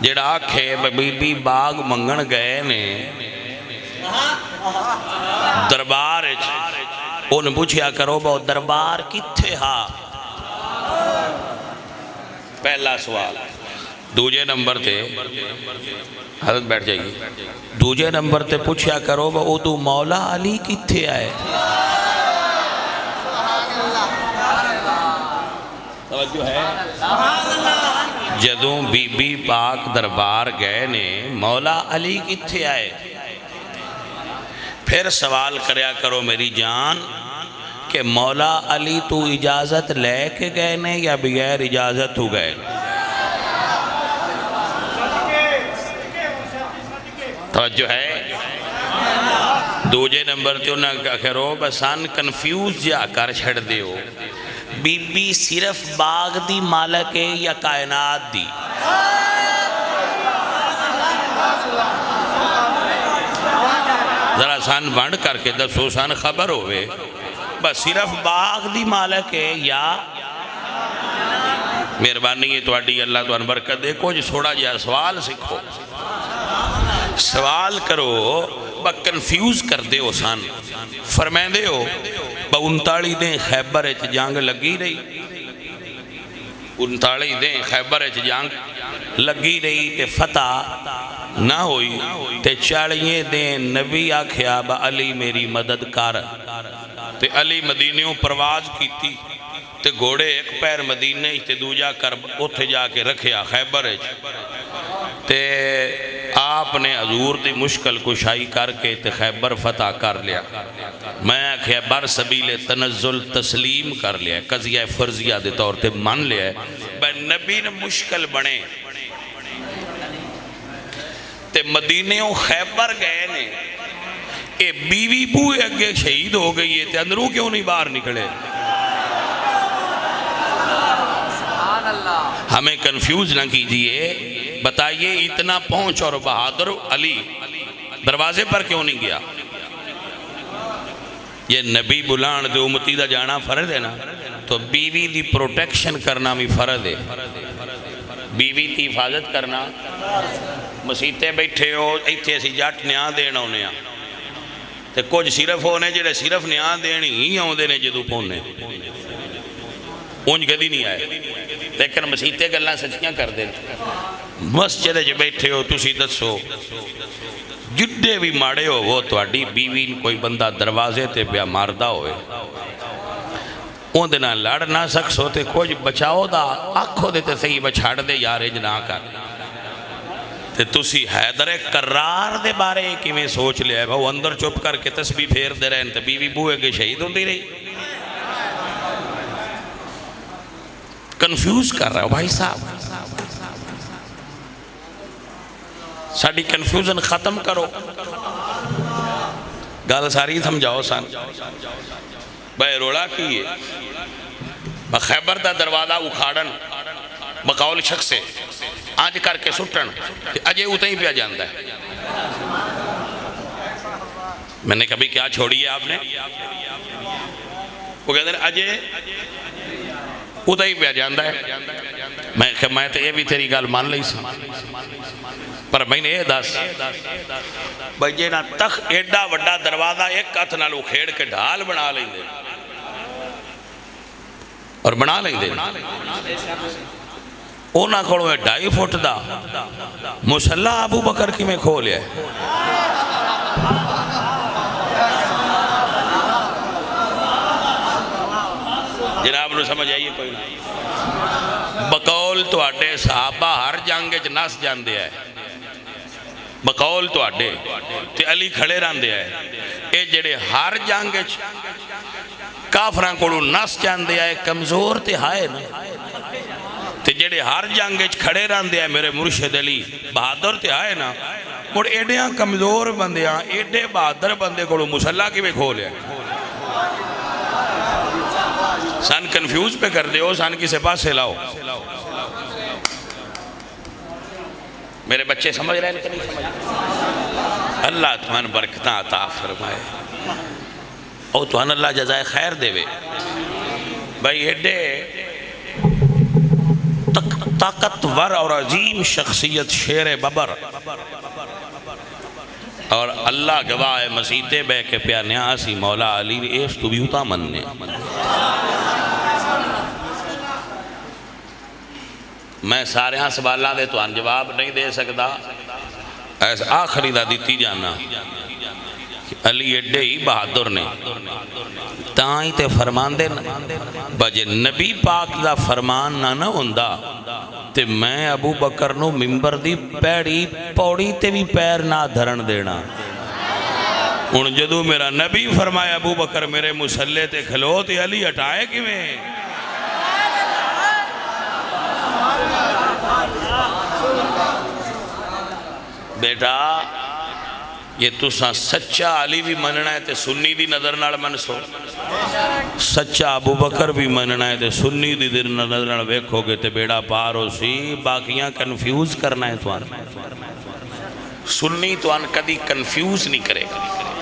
جڑا آکھے be be باغ منگن گئے نے دربار ان پوچھیا کرو بہو دربار کتھے ہا؟ پہلا سوال۔ دوجے نمبر تے حضرت بیٹھ جائیے، دوجے نمبر تے پوچھیا کرو بہو تو مولا علی کتھے آئے؟ توجہ ہے؟ جدوں بی بی پاک دربار گئے نے مولا علی کتھے آئے؟ پھر سوال کریا کرو میری جان کہ مولا علی تو اجازت لے کے گئے نے یا بغیر اجازت ہو گئے؟ توجہ ہے؟ دوجے نمبر تے انہاں کہا کرو بسان کنفیوز جا کر چھڑ دیو، بی بی صرف باغ دی مالک ہے یا کائنات دی؟ ذرا سان بانڈ کر کے دسو سان خبر ہوئے بس صرف باغ دی مالک ہے یا مہربانی ہے تواڈی اللہ تو برکت دے کچھ تھوڑا جہا سوال سکھو، سوال کرو با کنفیوز کر دے ہو سان فرمائیں دے ہو با 39 دیں خیبر اچ جانگ لگی رہی، 39 دیں خیبر اچ جانگ لگی رہی تے فتح نہ ہوئی تے 40 دیں نبی آکھیا با علی میری مدد کر تے علی مدینیوں پرواز کیتی تے گھوڑے ایک پیر مدینہ تے دوجا کر اتھے جا کے رکھیا خیبر تے آپ نے حضور دی مشکل کشائی کر کے تے خیبر فتح کر لیا، میں خیبر سبیل تنزل تسلیم کر لیا، قضیہ فرضیہ دے طور تے مان لیا ہے بے نبی نے مشکل بنے تے مدینیوں خیبر گئے نے اے بیوی بوئے اگے شہید ہو گئی ہے تے اندروں کیوں نہیں باہر نکلے؟ ہمیں کنفیوز نہ کیجئے، بتائیے اتنا پہنچ اور بہادر علی دروازے پر کیوں نہیں گیا؟ یہ نبی بلان دے امتی دا جانا فرض ہے نا، تو بیوی دی پروٹیکشن کرنا بھی فرض ہے، بیوی دی حفاظت کرنا۔ مسیطے بیٹھے ہو ایتھے سی جٹ نیاں دینا ہونے تے کچھ صرف ہونے جڑے صرف نیاں دینی ہی ہوں دینے جدو پونے اونج کدی نہیں آئے، لیکن مسیطے گلنا سچیاں کر دیں۔ مسجد جو بیٹھے ہو تسی دسو جڈے بھی ماڑے ہو وہ تواڈی بیوی کوئی بندہ دروازے تے پیا ماردہ ہوئے اون دینا لڑ نہ سکسو تے کچھ بچاؤ دا آکھو دے تے صحیح بچھاڑ دے یارے جنا کر تے تسی حیدر کرار دے بارے کی میں سوچ لیا ہے وہ اندر چپ کر کے تسبیح پھیر دے رہے ہیں تے بیوی بوئے کے شہید ہوندی رہی، کنفیوز کر رہا ہو بھائی صاحب، ساڑی کنفیوزن ختم کرو، گال ساری سمجھاؤ سان بھائی روڑا کیے خیبر دا دروازہ اکھاڑن بقول شخص سے آج کر کے سٹن اجے اتنا ہی پیا جاندہ ہے۔ میں نے کبھی کیا چھوڑی ہے آپ نے؟ وہ کہتے ہیں اجے اتنا ہی پیا جاندہ ہے۔ میں تو یہ بھی تیری گال مان لئی سا پر میں نے یہ دس بھائی جینا تخ ایڈا وڈا دروازہ ایک ہاتھ نالو کھیڑ کے ڈھال بنا لیں دے اور بنا لیں دے اونا کھڑو ہے 2.5 فٹ دا مسلح ابو بکر کی میں کھو لیا ہے۔ جناب نے سمجھ آئیے کوئی بقول تو آڈے صحابہ ہر جانگے ناس جان دیا ہے، بقول تو آڈے تے علی کھڑے ران دیا ہے، اے جڑے ہر جانگے کافران کو ناس جان دیا ہے کمزور تے ہائے نا تے جڑے ہر جانگے کھڑے ران دیا ہے میرے مرشد علی بہادر تے آئے نا مڑ ایڈیاں کمزور بندیاں ایڈے بہادر بندے کو مسلح کی میں کھولے سان کنفیوز پہ کر دے ہو سان کی سپاس سے لاؤ۔ میرے بچے سمجھ رہے ہیں کہ نہیں سمجھ؟ اللہ تمہان برکتہ عطا فرمائے اور تمہان اللہ جزائے خیر دے وے بھائی ایڈے طاقتور اور عظیم شخصیت شیر ببر، اور اللہ گواہ مسیطے بے کے پیانیا اسی مولا علی نے ایس تو بھی ہوتا مننے۔ میں سارے ہاں سوالہ دے تو ان جواب نہیں دے سکتا، ایسا آخری دا دیتی جانا علی ایڈے ہی بہادر نے تائیں تے فرمان دے بجے نبی پاک دا فرمان نہ ہوندہ تے میں ابو بکر نو ممبر دی پیڑی پوڑی تے بھی پیر نہ دھرن دینا۔ ان جدو میرا نبی فرمایا ابو بکر میرے مسلح تے کھلو تے علی ہٹائے کی میں بیٹا یہ تُساں سچا علی بھی مننا ہے تے سنی دی نظر نال منسو، سچا ابو بکر بھی مننا ہے تے سنی دی نظر نال ویکھو گے تے بیڑا پار ہو سی، باقیاں کنفیوز کرنا ہے تو سنی تو کدی کنفیوز نہیں کرے گا۔